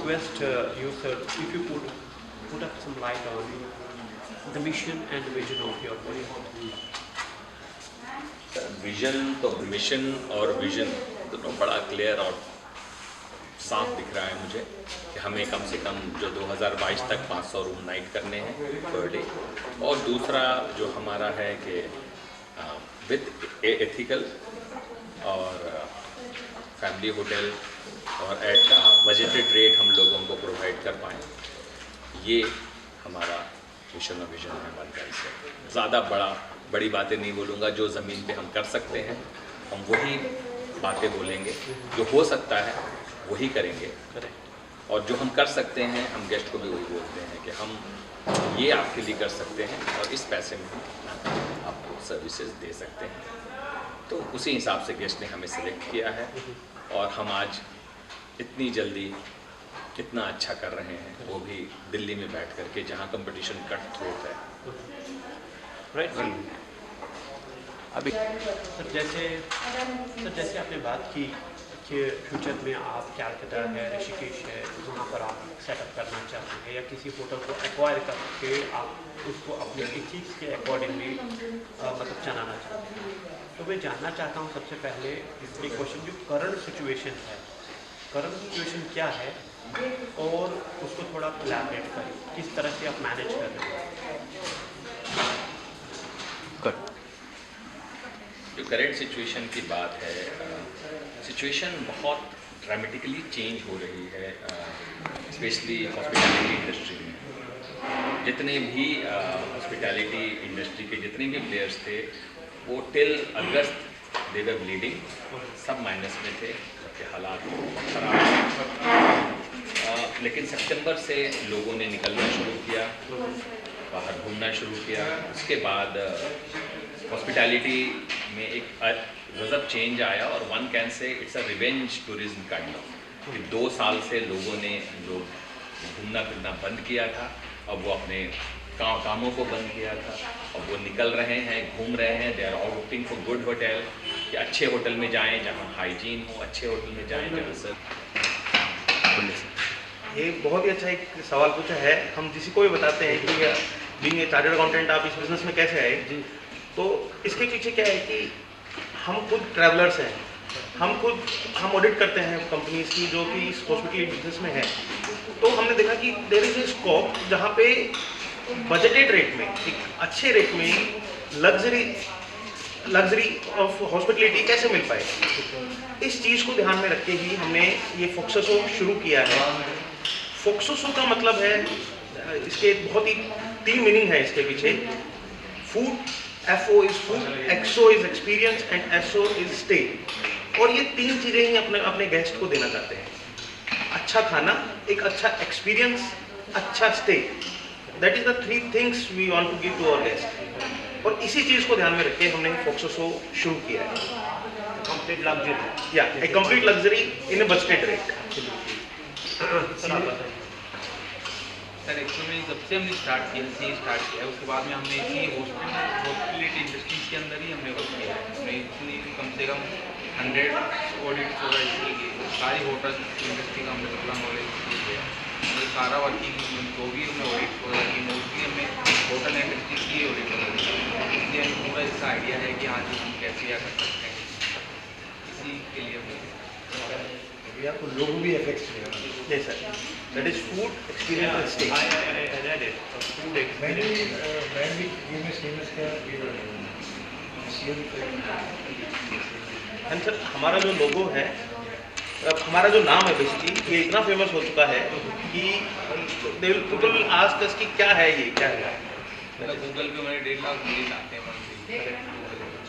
request you, sir, if you could put up some light on the mission and vision of your project. Vision तो mission और vision दोनों बड़ा clear और साफ दिख रहा है मुझे कि हमें कम से कम जो 2022 तक 500 रूम नाइट करने हैं पर डे, और दूसरा जो हमारा है कि विद एथिकल और फैमिली होटल और एट बजटेड रेट हम लोगों को प्रोवाइड कर पाएँ। ये हमारा मिशन और विजन है बनकर से। ज़्यादा बड़ी बातें नहीं बोलूँगा, जो ज़मीन पे हम कर सकते हैं हम वही बातें बोलेंगे, जो हो सकता है वही करेंगे, और जो हम कर सकते हैं हम गेस्ट को भी वही बोलते हैं कि हम ये आपके लिए कर सकते हैं और इस पैसे में आपको सर्विसेज दे सकते हैं। तो उसी हिसाब से गेस्ट ने हमें सिलेक्ट किया है और हम आज इतनी जल्दी इतना अच्छा कर रहे हैं, वो भी दिल्ली में बैठ कर के जहाँ कंपटीशन कट थ्रोट है। राइट अभी सर जैसे आपने बात की कि फ्यूचर में आप कैलकाटा है, ऋषिकेश है, वहाँ पर आप सेटअप करना चाहते हैं या किसी होटल को एक्वायर करके आप उसको अपने इथिक्स के अकॉर्डिंगली मतलब चलाना चाहते हैं। तो मैं जानना चाहता हूँ सबसे पहले एक क्वेश्चन, जो करंट सिचुएशन है, करंट सिचुएशन क्या है और उसको थोड़ा एलैबोरेट करें, किस तरह से आप मैनेज कर रहे हैं। जो करंट सिचुएशन की बात है, सिचुएशन बहुत ड्रामेटिकली चेंज हो रही है, स्पेशली हॉस्पिटैलिटी इंडस्ट्री में। जितने भी हॉस्पिटैलिटी इंडस्ट्री के जितने भी प्लेयर्स थे वो टिल अगस्त दे वर ब्लीडिंग, सब माइनस में थे, सबके हालात खराब। लेकिन सितंबर से लोगों ने निकलना शुरू किया, बाहर घूमना शुरू किया। उसके बाद हॉस्पिटैलिटी में एक गजब चेंज आया और one can say it's a revenge tourism kind of, कि 2 साल से लोगों ने घूमना फिरना बंद किया था, अब वो अपने कामों को बंद किया था, अब वो निकल रहे हैं, घूम रहे हैं। They are opting for good hotel, कि अच्छे होटल में जाएं जहाँ हाइजीन हो, अच्छे होटल में जाएं जहाँ सर। ये बहुत ही अच्छा एक सवाल पूछा है। हम किसी को भी बताते हैं कि बीइंग ए चार्टर्ड अकाउंटेंट आप इस बिज़नेस में कैसे आए, तो इसके पीछे क्या है कि हम खुद ट्रैवलर्स हैं, हम ऑडिट करते हैं कंपनीज की जो कि इस हॉस्पिटल बिजनेस में है। तो हमने देखा कि देयर इज ए स्कोप जहाँ पे बजटेड रेट में, एक अच्छे रेट में लग्जरी ऑफ हॉस्पिटलिटी कैसे मिल पाए, इस चीज़ को ध्यान में रख के ही हमने ये फोक्सोसो शुरू किया है। फोक्सोसो का मतलब है, इसके बहुत ही 3 मीनिंग है इसके पीछे। Food, FO is food, XO is experience and SO is stay. और ये 3 चीज़ें ही अपने गेस्ट को देना चाहते हैं। अच्छा खाना, एक अच्छा एक्सपीरियंस, अच्छा stay, that is the 3 things we want to give to our guest. और इसी चीज़ को ध्यान में रख के हमने फोक्सोसो शुरू किया है। कंप्लीट लग्जरी, या a complete luxury in a budgeted rate. Sir actually सबसे हमने स्टार्ट किया, उसके बाद में हमने इसी हॉस्पिटलिटी इंडस्ट्रीज के अंदर ही हमने वर्क किया है। हमने इतनी कम से कम 100 ऑडिट्स होगा, इसलिए सारी होटल इंडस्ट्री का हमने पूरा नॉलेज किया है। ये सारा वर्किंग जो भी हमने ऑडिट होगा कि मोस्टली हमें होटल इंडस्ट्री की ऑडिट होगा, इसलिए हमें पूरा इसका आइडिया है कि हाँ जी हम कैसे क्या कर सकते हैं। इसी के लिए आपको लोग भी इफेक्ट्स हुए। Yes sir, that is food experience and stay. I read it. Food experience. And sir हमारा जो लोगो है, हमारा जो नाम है बेसिकली, ये इतना फेमस हो चुका है कि पीपल विल आस्क अस कि क्या है ये, क्या है। गूगल पे हमारे 1.5 लाख व्यूज आते हैं मंथली।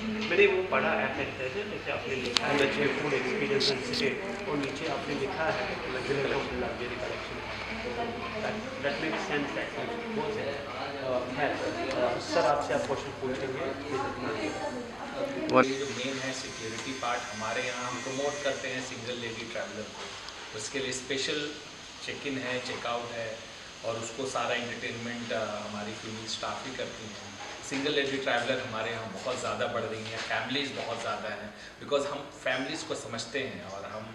मैंने वो पढ़ा है, जैसे आपने लिखा है अच्छे फूड एक्सपीरियंस एंड स्टे, और नीचे आपने लिखा है luxury collection. That makes sense actually. Sir आपसे आप क्वेश्चन पूछेंगे। ये जो मेन है सिक्योरिटी पार्ट, हमारे यहाँ हम प्रमोट करते हैं सिंगल लेडी ट्रैवलर को। उसके लिए स्पेशल चेक इन है, चेकआउट है, और उसको सारा एंटरटेनमेंट हमारी फीमेल स्टाफ ही करती हैं। सिंगल लेडी ट्रैवलर हमारे यहाँ बहुत ज़्यादा बढ़ रही हैं, फैमिलीज़ बहुत ज़्यादा हैं, बिकॉज हम फैमिलीज़ को समझते हैं और हम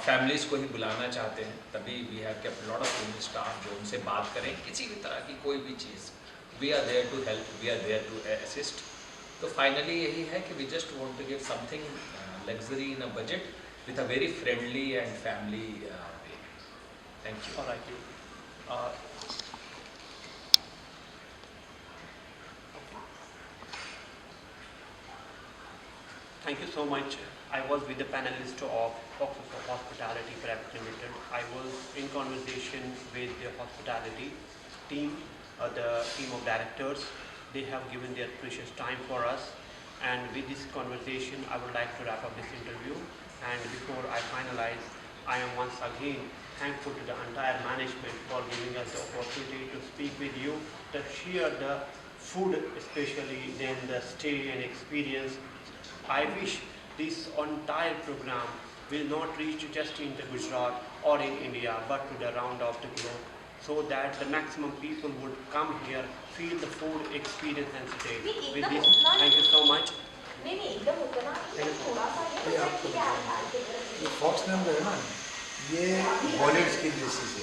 फैमिलीज़ को ही बुलाना चाहते हैं। तभी we have kept lot of female staff जो उनसे बात करें किसी भी तरह की कोई भी चीज़। We are there to help, we are there to assist. तो फाइनली यही है कि we just want to give something luxury in a budget with a very friendly and family way. Thank you. All right. Thank you so much. I was with the panelists of Foxus Hospitality Private Limited. I was in conversation with the hospitality team, the team of directors. They have given their precious time for us. And with this conversation, I would like to wrap up this interview. And before I finalize, I am once again thankful to the entire management for giving us the opportunity to speak with you, to share the food, especially then the stay and experience. I wish this entire program will not reach just in the Gujarat or in India, but to the round of the globe, so that the maximum people would come here, feel the food experience and stay. With this, thank you so much. नहीं एकदम उतना थोड़ा सा ये आपको ये fox नाम का है ना, ये बॉलीवुड की डिशेज है।